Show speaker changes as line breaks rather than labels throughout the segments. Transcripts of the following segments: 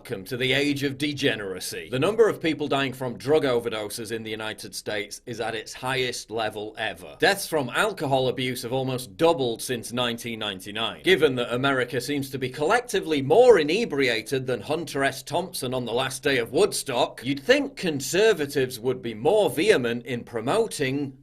Welcome to the age of degeneracy. The number of people dying from drug overdoses in the United States is at its highest level ever. Deaths from alcohol abuse have almost doubled since 1999. Given that America seems to be collectively more inebriated than Hunter S. Thompson on the last day of Woodstock, you'd think conservatives would be more vehement in promoting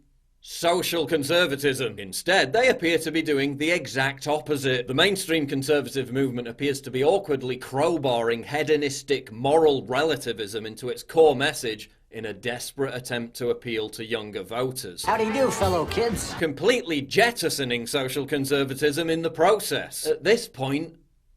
social conservatism. Instead, they appear to be doing the exact opposite. The mainstream conservative movement appears to be awkwardly crowbarring hedonistic moral relativism into its core message in a desperate attempt to appeal to younger voters.
How do you do, fellow kids?
Completely jettisoning social conservatism in the process. At this point,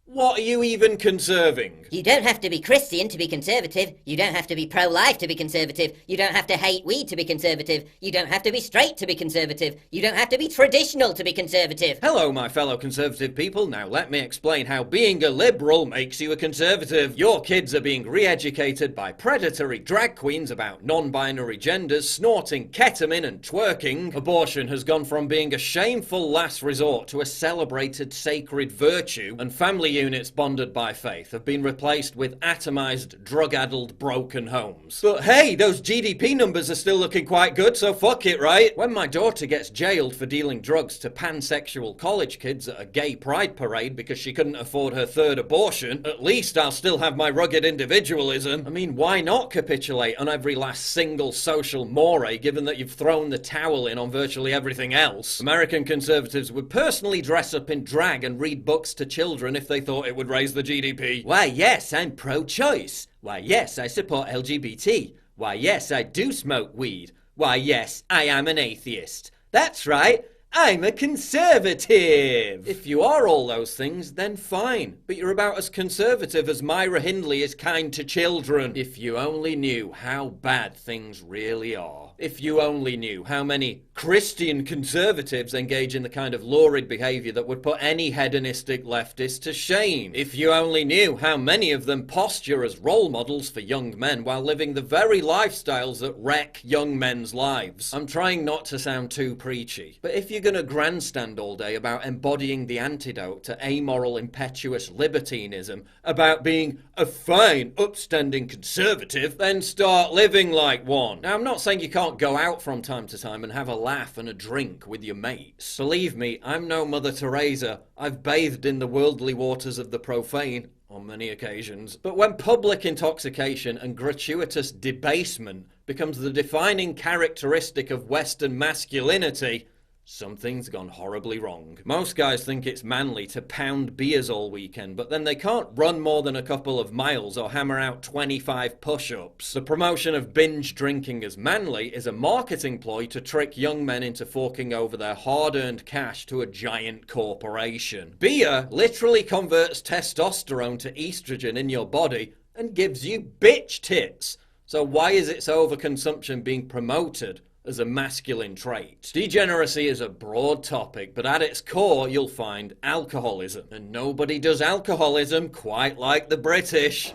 what are you even conserving?
You don't have to be Christian to be conservative. You don't have to be pro-life to be conservative. You don't have to hate weed to be conservative. You don't have to be straight to be conservative. You don't have to be traditional to be conservative.
Hello, my fellow conservative people. Now let me explain how being a liberal makes you a conservative. Your kids are being re-educated by predatory drag queens about non-binary genders, snorting ketamine and twerking. Abortion has gone from being a shameful last resort to a celebrated sacred virtue, and family units bonded by faith have been replaced with atomized, drug-addled, broken homes. But hey, those GDP numbers are still looking quite good, so fuck it, right? When my daughter gets jailed for dealing drugs to pansexual college kids at a gay pride parade because she couldn't afford her third abortion, at least I'll still have my rugged individualism. I mean, why not capitulate on every last single social moray, given that you've thrown the towel in on virtually everything else? American conservatives would personally dress up in drag and read books to children if they thought it would raise the GDP. Why, yes, I'm pro-choice. Why, yes, I support LGBT. Why, yes, I do smoke weed. Why, yes, I am an atheist. That's right, I'm a conservative. If you are all those things, then fine. But you're about as conservative as Myra Hindley is kind to children. If you only knew how bad things really are. If you only knew how many Christian conservatives engage in the kind of lurid behaviour that would put any hedonistic leftist to shame. If you only knew how many of them posture as role models for young men while living the very lifestyles that wreck young men's lives. I'm trying not to sound too preachy, but if you're gonna grandstand all day about embodying the antidote to amoral, impetuous libertinism, about being a fine, upstanding conservative, then start living like one. Now, I'm not saying you can't go out from time to time and have a laugh and a drink with your mates. Believe me, I'm no Mother Teresa. I've bathed in the worldly waters of the profane on many occasions. But when public intoxication and gratuitous debasement becomes the defining characteristic of Western masculinity, something's gone horribly wrong. Most guys think it's manly to pound beers all weekend, but then they can't run more than a couple of miles or hammer out 25 push-ups. The promotion of binge drinking as manly is a marketing ploy to trick young men into forking over their hard-earned cash to a giant corporation. Beer literally converts testosterone to estrogen in your body and gives you bitch tits. So why is its overconsumption being promoted as a masculine trait? Degeneracy is a broad topic, but at its core you'll find alcoholism. And nobody does alcoholism quite like the British.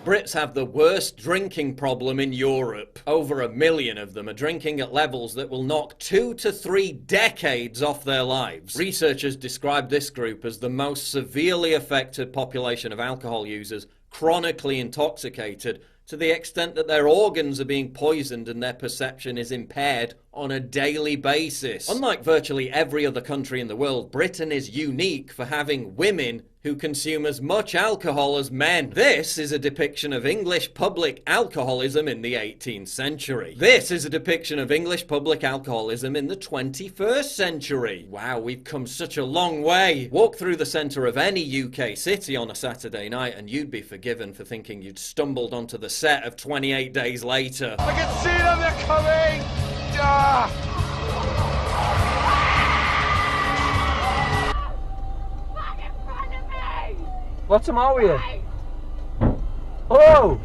Brits have the worst drinking problem in Europe. Over 1 million of them are drinking at levels that will knock 2 to 3 decades off their lives. Researchers describe this group as the most severely affected population of alcohol users, chronically intoxicated, to the extent that their organs are being poisoned and their perception is impaired on a daily basis. Unlike virtually every other country in the world, Britain is unique for having women who consume as much alcohol as men. This is a depiction of English public alcoholism in the 18th century. This is a depiction of English public alcoholism in the 21st century. Wow, we've come such a long way. Walk through the centre of any UK city on a Saturday night and you'd be forgiven for thinking you'd stumbled onto the set of 28 Days Later.
I can see them, they're coming! Ah!
What's the matter with you? Oh!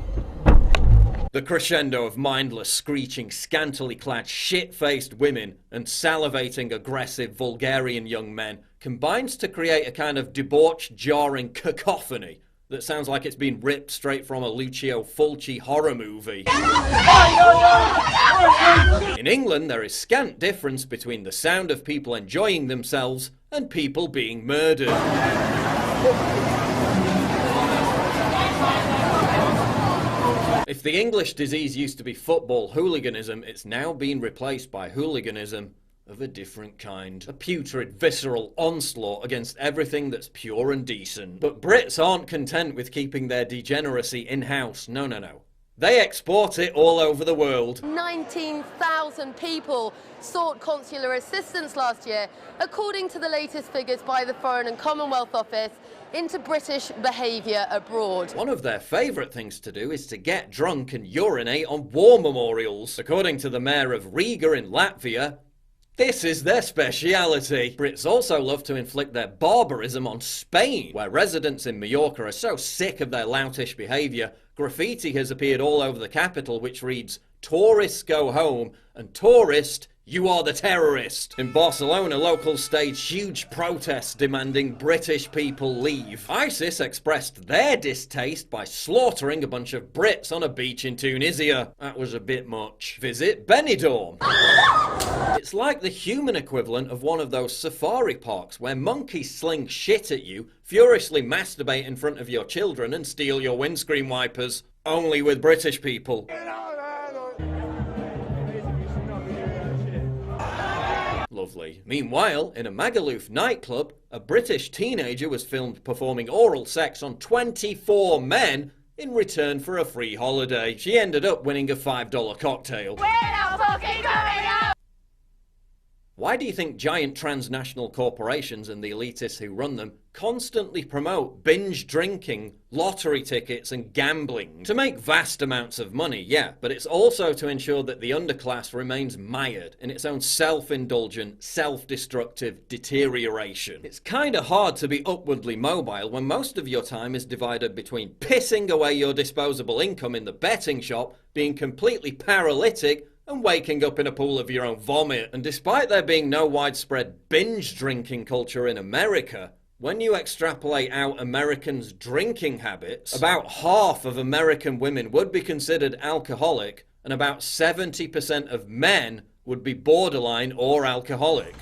The crescendo of mindless, screeching, scantily clad, shit-faced women and salivating, aggressive, vulgarian young men combines to create a kind of debauched, jarring cacophony that sounds like it's been ripped straight from a Lucio Fulci horror movie. In England, there is scant difference between the sound of people enjoying themselves and people being murdered. If the English disease used to be football hooliganism, it's now been replaced by hooliganism of a different kind. A putrid, visceral onslaught against everything that's pure and decent. But Brits aren't content with keeping their degeneracy in-house. No, no, no. They export it all over the world.
19,000 people sought consular assistance last year, according to the latest figures by the Foreign and Commonwealth Office, into British behaviour abroad.
One of their favourite things to do is to get drunk and urinate on war memorials. According to the mayor of Riga in Latvia, this is their speciality. Brits also love to inflict their barbarism on Spain, where residents in Mallorca are so sick of their loutish behaviour, graffiti has appeared all over the capital which reads, "Tourists go home," and "Tourist, you are the terrorist." In Barcelona, locals staged huge protests demanding British people leave. ISIS expressed their distaste by slaughtering a bunch of Brits on a beach in Tunisia. That was a bit much. Visit Benidorm. It's like the human equivalent of one of those safari parks where monkeys sling shit at you, furiously masturbate in front of your children and steal your windscreen wipers. Only with British people. Lovely. Meanwhile, in a Magaluf nightclub, a British teenager was filmed performing oral sex on 24 men in return for a free holiday. She ended up winning a $5 cocktail.
We're not fucking going out!
Why do you think giant transnational corporations and the elitists who run them constantly promote binge drinking, lottery tickets and gambling? To make vast amounts of money, yeah, but it's also to ensure that the underclass remains mired in its own self-indulgent, self-destructive deterioration. It's kinda hard to be upwardly mobile when most of your time is divided between pissing away your disposable income in the betting shop, being completely paralytic, and waking up in a pool of your own vomit. And despite there being no widespread binge drinking culture in America, when you extrapolate out Americans' drinking habits, about half of American women would be considered alcoholic, and about 70% of men would be borderline or alcoholic.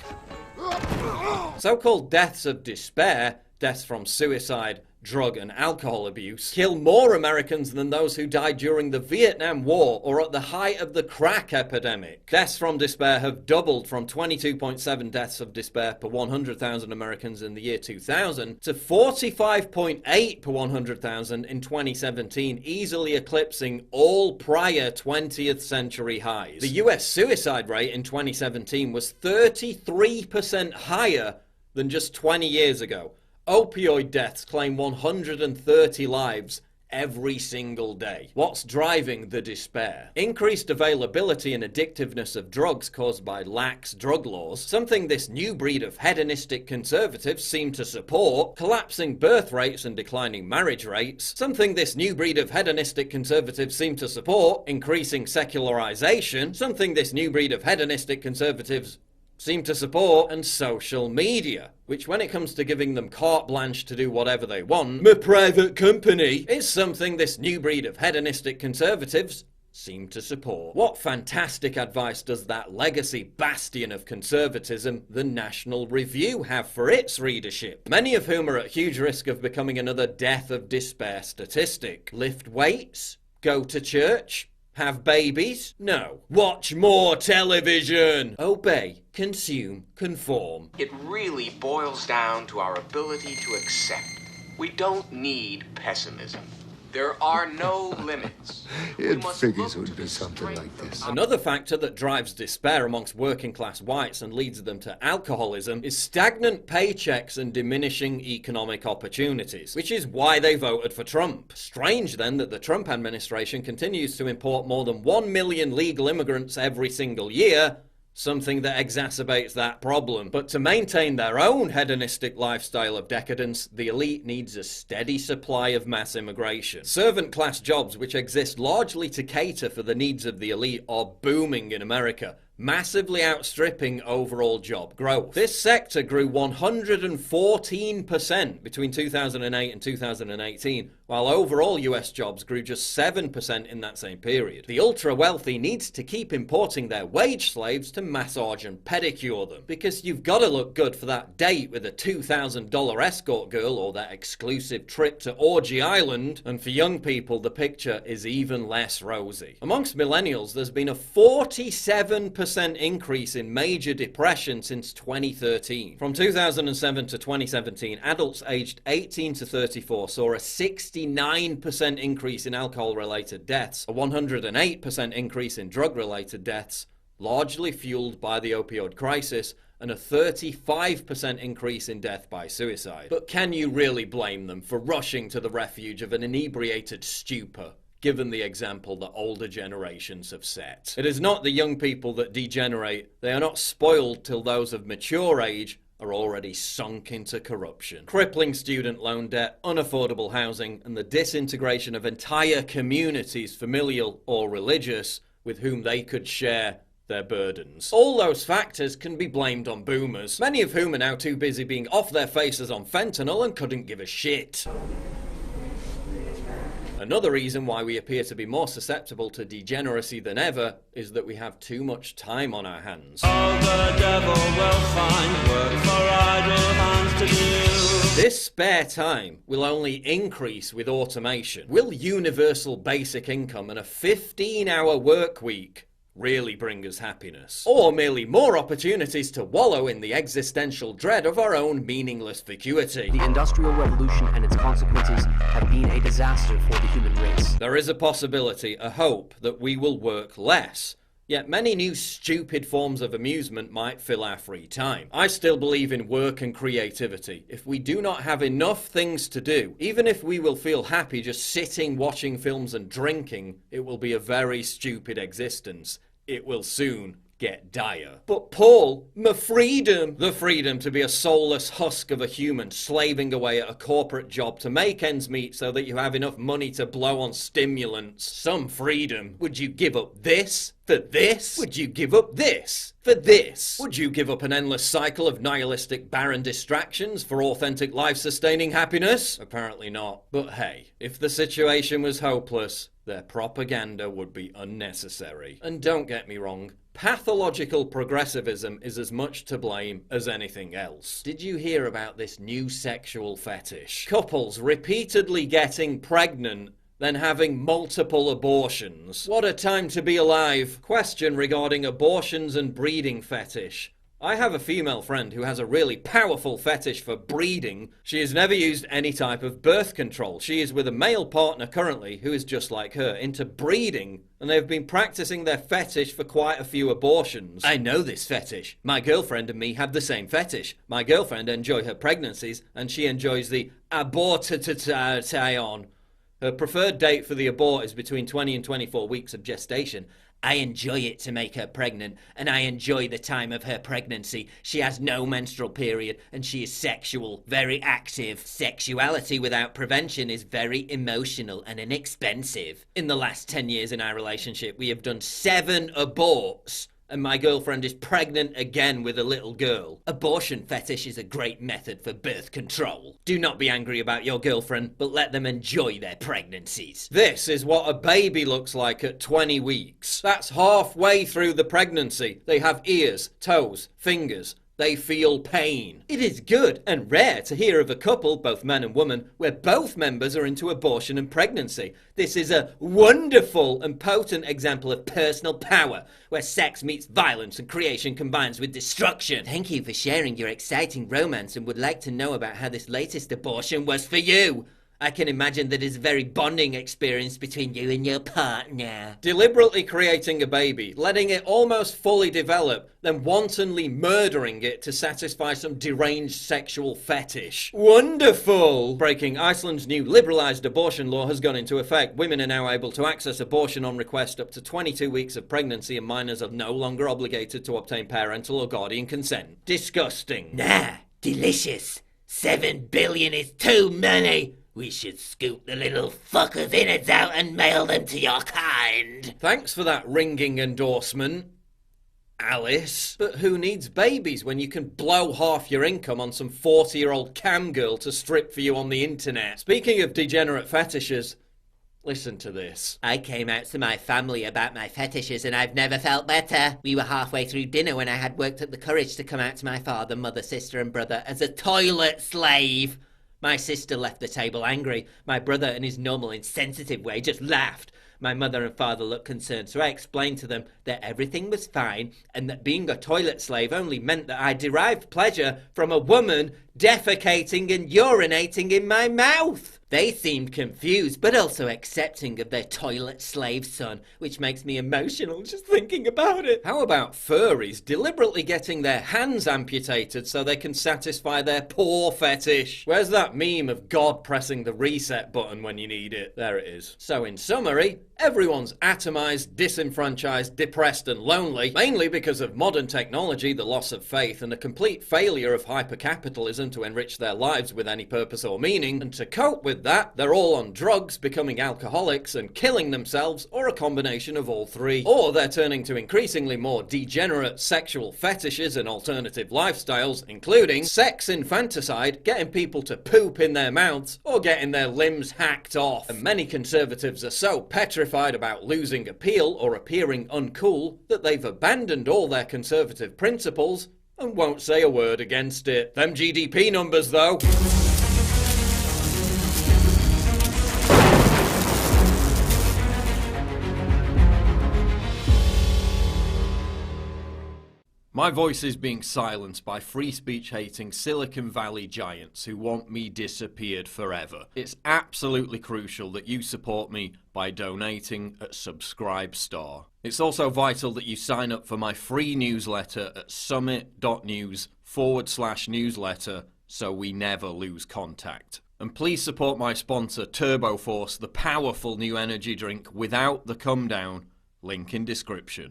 So-called deaths of despair, deaths from suicide, drug and alcohol abuse, kill more Americans than those who died during the Vietnam War or at the height of the crack epidemic. Deaths from despair have doubled from 22.7 deaths of despair per 100,000 Americans in the year 2000 to 45.8 per 100,000 in 2017, easily eclipsing all prior 20th century highs. The US suicide rate in 2017 was 33% higher than just 20 years ago. Opioid deaths claim 130 lives every single day. What's driving the despair? Increased availability and addictiveness of drugs caused by lax drug laws, something this new breed of hedonistic conservatives seem to support, collapsing birth rates and declining marriage rates, something this new breed of hedonistic conservatives seem to support, increasing secularization, something this new breed of hedonistic conservatives seem to support, and social media, which when it comes to giving them carte blanche to do whatever they want, my private company, is something this new breed of hedonistic conservatives seem to support. What fantastic advice does that legacy bastion of conservatism, the National Review, have for its readership, many of whom are at huge risk of becoming another death of despair statistic? Lift weights? Go to church? Have babies? No. Watch more television! Obey, consume, conform.
It really boils down to our ability to accept. We don't need pessimism. There are no limits.
It figures it would be something like this.
Another factor that drives despair amongst working class whites and leads them to alcoholism is stagnant paychecks and diminishing economic opportunities, which is why they voted for Trump. Strange then that the Trump administration continues to import more than 1 million legal immigrants every single year, something that exacerbates that problem. But to maintain their own hedonistic lifestyle of decadence, the elite needs a steady supply of mass immigration. Servant class jobs, which exist largely to cater for the needs of the elite, are booming in America. massively outstripping overall job growth. This sector grew 114% between 2008 and 2018, while overall US jobs grew just 7% in that same period. The ultra-wealthy needs to keep importing their wage slaves to massage and pedicure them, because you've got to look good for that date with a $2,000 escort girl or that exclusive trip to Orgy Island, and for young people the picture is even less rosy. Amongst millennials, there's been a 47% increase in major depression since 2013. From 2007 to 2017, adults aged 18 to 34 saw a 69% increase in alcohol-related deaths, a 108% increase in drug-related deaths, largely fueled by the opioid crisis, and a 35% increase in death by suicide. But can you really blame them for rushing to the refuge of an inebriated stupor, given the example that older generations have set? It is not the young people that degenerate. They are not spoiled till those of mature age are already sunk into corruption. Crippling student loan debt, unaffordable housing, and the disintegration of entire communities, familial or religious, with whom they could share their burdens. All those factors can be blamed on boomers, many of whom are now too busy being off their faces on fentanyl and couldn't give a shit. Another reason why we appear to be more susceptible to degeneracy than ever is that we have too much time on our hands.
Oh, the devil will find work for idle hands to do.
This spare time will only increase with automation. Will universal basic income and a 15-hour work week really bring us happiness? Or merely more opportunities to wallow in the existential dread of our own meaningless vacuity?
The Industrial Revolution and its consequences have been a disaster for the human race.
There is a possibility, a hope, that we will work less. Yet many new stupid forms of amusement might fill our free time. I still believe in work and creativity. If we do not have enough things to do, even if we will feel happy just sitting, watching films and drinking, it will be a very stupid existence. It will soon get dire. But Paul, my freedom! The freedom to be a soulless husk of a human slaving away at a corporate job to make ends meet so that you have enough money to blow on stimulants. Some freedom. Would you give up this? For this? Would you give up this? For this? Would you give up an endless cycle of nihilistic barren distractions for authentic life-sustaining happiness? Apparently not. But hey, if the situation was hopeless, their propaganda would be unnecessary. And don't get me wrong, pathological progressivism is as much to blame as anything else. Did you hear about this new sexual fetish? Couples repeatedly getting pregnant, then having multiple abortions. What a time to be alive. Question regarding abortions and breeding fetish. I have a female friend who has a really powerful fetish for breeding. She has never used any type of birth control. She is with a male partner currently who is just like her, into breeding, and they've been practicing their fetish for quite a few abortions. I know this fetish. My girlfriend and me have the same fetish. My girlfriend enjoys her pregnancies, and she enjoys the abortation. Her preferred date for the abort is between 20 and 24 weeks of gestation. I enjoy it to make her pregnant, and I enjoy the time of her pregnancy. She has no menstrual period, and she is sexual, very active. Sexuality without prevention is very emotional and inexpensive. In the last 10 years in our relationship, we have done 7 aborts. And my girlfriend is pregnant again with a little girl. Abortion fetish is a great method for birth control. Do not be angry about your girlfriend, but let them enjoy their pregnancies. This is what a baby looks like at 20 weeks. That's halfway through the pregnancy. They have ears, toes, fingers. They feel pain. It is good and rare to hear of a couple, both man and woman, where both members are into abortion and pregnancy. This is a wonderful and potent example of personal power, where sex meets violence and creation combines with destruction. Thank you for sharing your exciting romance, and would like to know about how this latest abortion was for you. I can imagine that it's a very bonding experience between you and your partner. Deliberately creating a baby, letting it almost fully develop, then wantonly murdering it to satisfy some deranged sexual fetish. Wonderful! Breaking Iceland's new liberalised abortion law has gone into effect. Women are now able to access abortion on request up to 22 weeks of pregnancy, and minors are no longer obligated to obtain parental or guardian consent. Disgusting. Nah, delicious. 7 billion is too many. We should scoop the little fuckers' innards out and mail them to your kind. Thanks for that ringing endorsement. Alice. But who needs babies when you can blow half your income on some 40-year-old cam girl to strip for you on the internet? Speaking of degenerate fetishes, listen to this.
I came out to my family about my fetishes and I've never felt better. We were halfway through dinner when I had worked up the courage to come out to my father, mother, sister and brother as a toilet slave. My sister left the table angry. My brother, in his normal insensitive way, just laughed. My mother and father looked concerned, so I explained to them that everything was fine and that being a toilet slave only meant that I derived pleasure from a woman defecating and urinating in my mouth. They seemed confused, but also accepting of their toilet slave son, which makes me emotional just thinking about it.
How about furries deliberately getting their hands amputated so they can satisfy their paw fetish? Where's that meme of God pressing the reset button when you need it? There it is. So in summary, everyone's atomized, disenfranchised, depressed and lonely, mainly because of modern technology, the loss of faith, and a complete failure of hypercapitalism to enrich their lives with any purpose or meaning. And to cope with that, they're all on drugs, becoming alcoholics and killing themselves, or a combination of all three. Or they're turning to increasingly more degenerate sexual fetishes and alternative lifestyles, including sex infanticide, getting people to poop in their mouths, or getting their limbs hacked off. And many conservatives are so petrified about losing appeal or appearing uncool that they've abandoned all their conservative principles and won't say a word against it. Them GDP numbers, though. My voice is being silenced by free speech hating Silicon Valley giants who want me disappeared forever. It's absolutely crucial that you support me by donating at Subscribestar. It's also vital that you sign up for my free newsletter at summit.news/newsletter so we never lose contact. And please support my sponsor Turbo Force, the powerful new energy drink without the come down. Link in description.